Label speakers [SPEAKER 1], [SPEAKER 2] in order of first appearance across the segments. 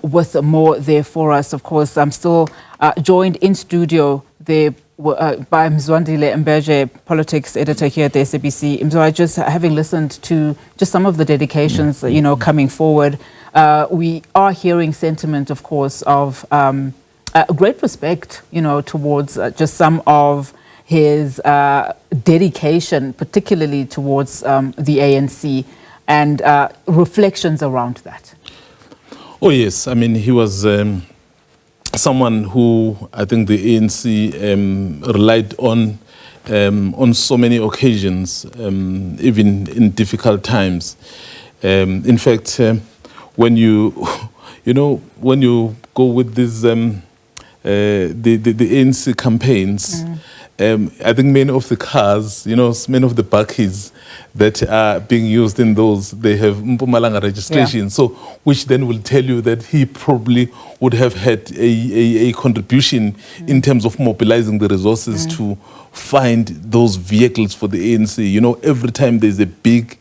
[SPEAKER 1] with more there for us. Of course, I'm still joined in studio there by Mzwandile Mbeje, politics editor here at the SABC. Mzwa, just having listened to just some of the dedications, coming forward, we are hearing sentiment, of course, of great respect, towards just some of his dedication, particularly towards the ANC, and reflections around that.
[SPEAKER 2] Oh, yes. I mean, he was someone who I think the ANC relied on so many occasions, even in difficult times. In fact, when you go with these the ANC campaigns, I think many of the cars, many of the bakkies that are being used in those, they have Mpumalanga registration. Yeah. So, which then will tell you that he probably would have had a contribution in terms of mobilizing the resources to find those vehicles for the ANC. Every time there's a big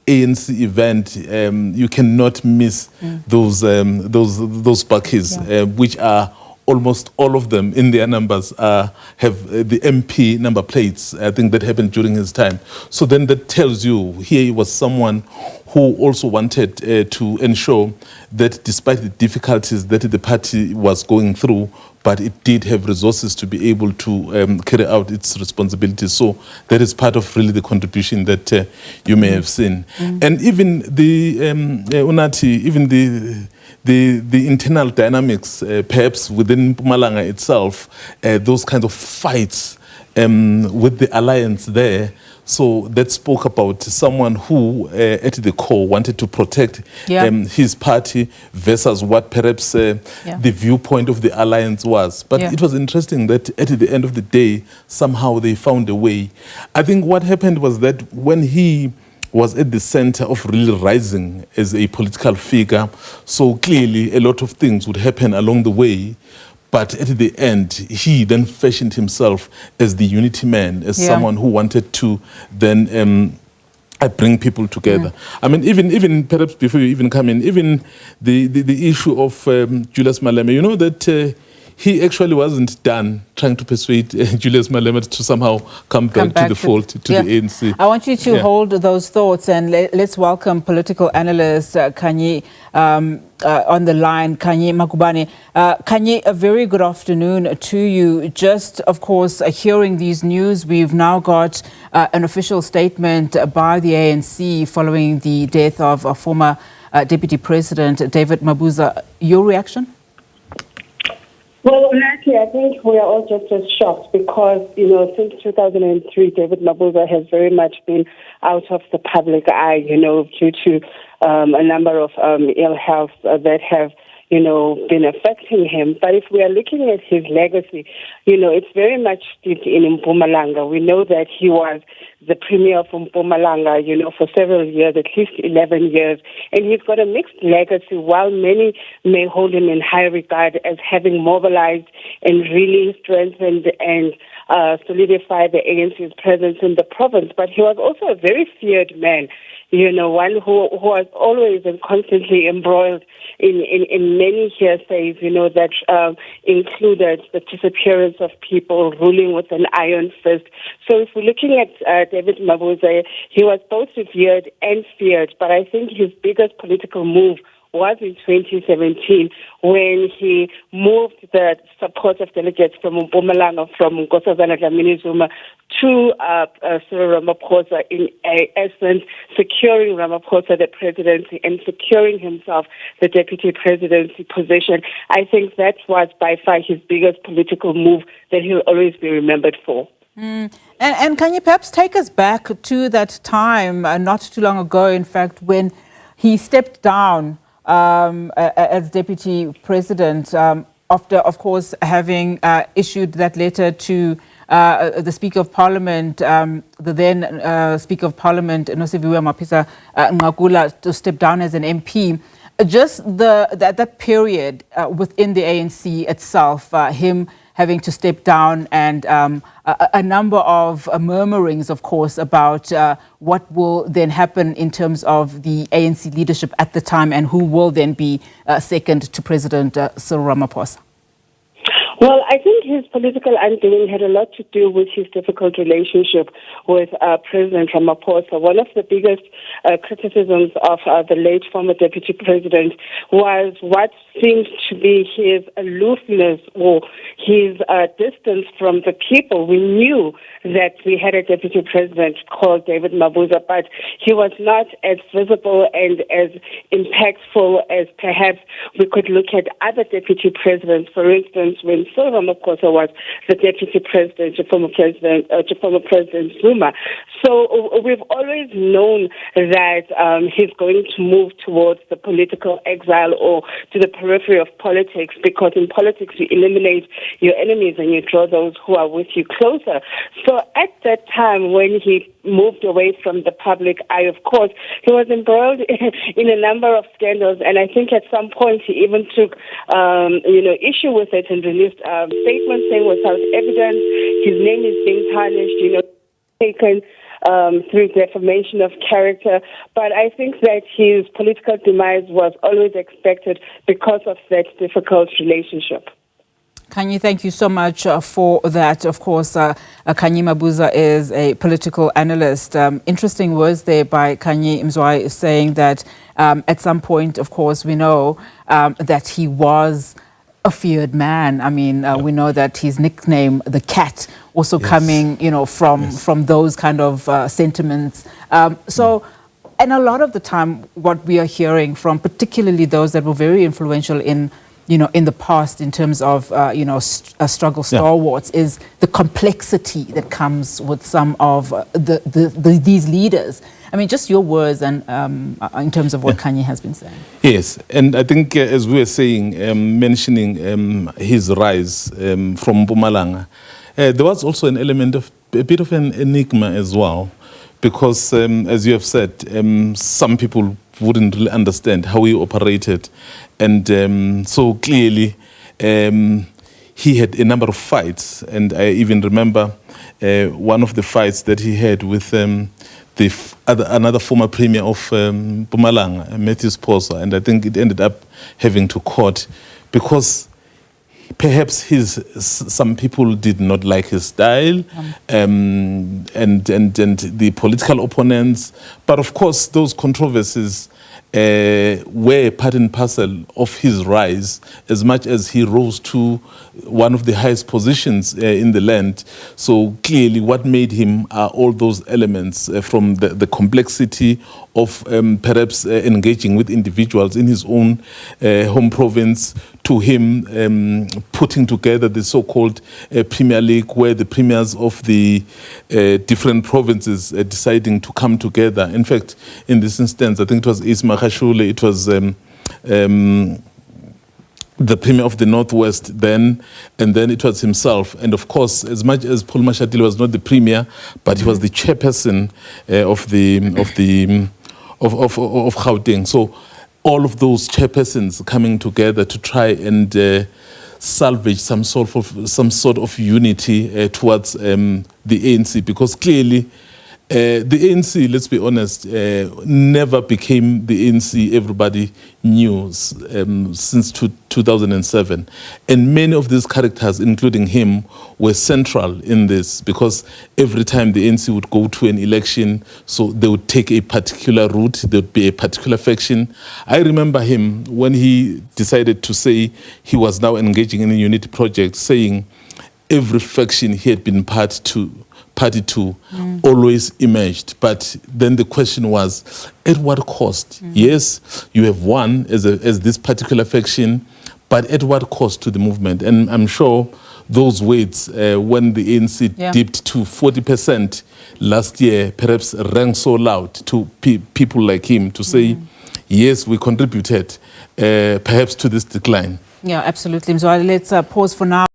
[SPEAKER 2] ANC event, you cannot miss those bakkies, which are almost all of them in their numbers have the MP number plates. I think that happened during his time. So then that tells you here he was someone who also wanted to ensure that despite the difficulties that the party was going through, but it did have resources to be able to carry out its responsibilities. So that is part of really the contribution that you may have seen. And even the Unati, even the internal dynamics, perhaps within Mpumalanga itself, those kinds of fights with the alliance there. So that spoke about someone who, at the core, wanted to protect his party versus what perhaps the viewpoint of the alliance was. But it was interesting that at the end of the day, somehow they found a way. I think what happened was that when he was at the center of really rising as a political figure, so clearly a lot of things would happen along the way. But at the end, he then fashioned himself as the unity man, as someone who wanted to then bring people together. I mean, even perhaps before you even come in, even the issue of Julius Malema, that he actually wasn't done trying to persuade Julius Malema to somehow come back to the fold, to the ANC.
[SPEAKER 1] I want you to hold those thoughts, and let's welcome political analyst Khanyi on the line, Khanyi Magubane. Khanyi, a very good afternoon to you. Just, of course, hearing these news, we've now got an official statement by the ANC following the death of former Deputy President David Mabuza. Your reaction?
[SPEAKER 3] Well, actually, I think we are all just as shocked because, since 2003, David Mabuza has very much been out of the public eye, due to a number of ill health that have, been affecting him. But if we are looking at his legacy, it's very much steeped in Mpumalanga. We know that he was the Premier of Mpumalanga, for several years, at least 11 years. And he's got a mixed legacy. While many may hold him in high regard as having mobilized and really strengthened and solidified the ANC's presence in the province, but he was also a very feared man. One who was always and constantly embroiled in many hearsays, that included the disappearance of people, ruling with an iron fist. So if we're looking at David Mabuza, he was both revered and feared, but I think his biggest political move was in 2017 when he moved the support of delegates from Mpumalanga, from Nkosazana Dlamini-Zuma to Cyril Ramaphosa, in essence securing Ramaphosa the presidency and securing himself the deputy presidency position. I think that was by far his biggest political move that he'll always be remembered for.
[SPEAKER 1] And can you perhaps take us back to that time, not too long ago, in fact, when he stepped down as deputy president after, of course, having issued that letter to the Speaker of Parliament, the then Speaker of Parliament, Nosiviwe Mapisa Ngqakula, to step down as an MP. Just that period within the ANC itself, him having to step down, and a number of murmurings, of course, about what will then happen in terms of the ANC leadership at the time and who will then be second to President Cyril Ramaphosa.
[SPEAKER 3] Well, I think his political undoing had a lot to do with his difficult relationship with President Ramaphosa. One of the biggest criticisms of the late former deputy president was what seemed to be his aloofness or his distance from the people. We knew that we had a deputy president called David Mabuza, but he was not as visible and as impactful as perhaps we could look at other deputy presidents. For instance, when Cyril Ramaphosa was the deputy president to former President Zuma. So we've always known that he's going to move towards the political exile or to the periphery of politics, because in politics you eliminate your enemies and you draw those who are with you closer. So at that time, when he moved away from the public eye, of course, he was embroiled in a number of scandals, and I think at some point he even took issue with it and released statements saying without evidence his name is being tarnished, taken through defamation of character. But I think that his political demise was always expected because of that difficult relationship.
[SPEAKER 1] Khanyi, thank you so much for that. Of course, Khanyi Mabuza is a political analyst. Interesting words there by Khanyi Mzwai, saying that at some point, of course, we know that he was a feared man. I mean, we know that his nickname, the Cat, also coming, from those kind of sentiments. And a lot of the time, what we are hearing from particularly those that were very influential in the past in terms of, struggle stalwarts is the complexity that comes with some of these leaders. I mean, just your words and in terms of what Khanyi has been saying.
[SPEAKER 2] Yes, and I think as we were saying, mentioning his rise from Mpumalanga, there was also an element of a bit of an enigma as well, because as you have said, some people wouldn't really understand how he operated. And so clearly he had a number of fights. And I even remember one of the fights that he had with another former Premier of Mpumalanga, Matthew Sposa. And I think it ended up having to court because perhaps some people did not like his style, and the political opponents. But of course, those controversies were part and parcel of his rise, as much as he rose to one of the highest positions in the land. So clearly what made him are all those elements from the complexity of perhaps engaging with individuals in his own home province, to him putting together the so-called Premier League, where the premiers of the different provinces deciding to come together. In fact, in this instance, I think it was Isma Khashule, it was the Premier of the Northwest then, and then it was himself. And of course, as much as Paul Mashatile was not the Premier, but he was the chairperson of Gauteng. So all of those chairpersons coming together to try and salvage some sort of unity towards the ANC, because clearly the ANC, let's be honest, never became the ANC everybody knew since 2007. And many of these characters, including him, were central in this, because every time the ANC would go to an election, so they would take a particular route, there would be a particular faction. I remember him when he decided to say he was now engaging in a unity project, saying every faction he had been party to always emerged. But then the question was, at what cost? Yes, you have won as this particular faction, but at what cost to the movement? And I'm sure those weights, when the ANC dipped to 40% last year, perhaps rang so loud to people like him to say, yes, we contributed perhaps to this decline.
[SPEAKER 1] Yeah, absolutely. So let's pause for now.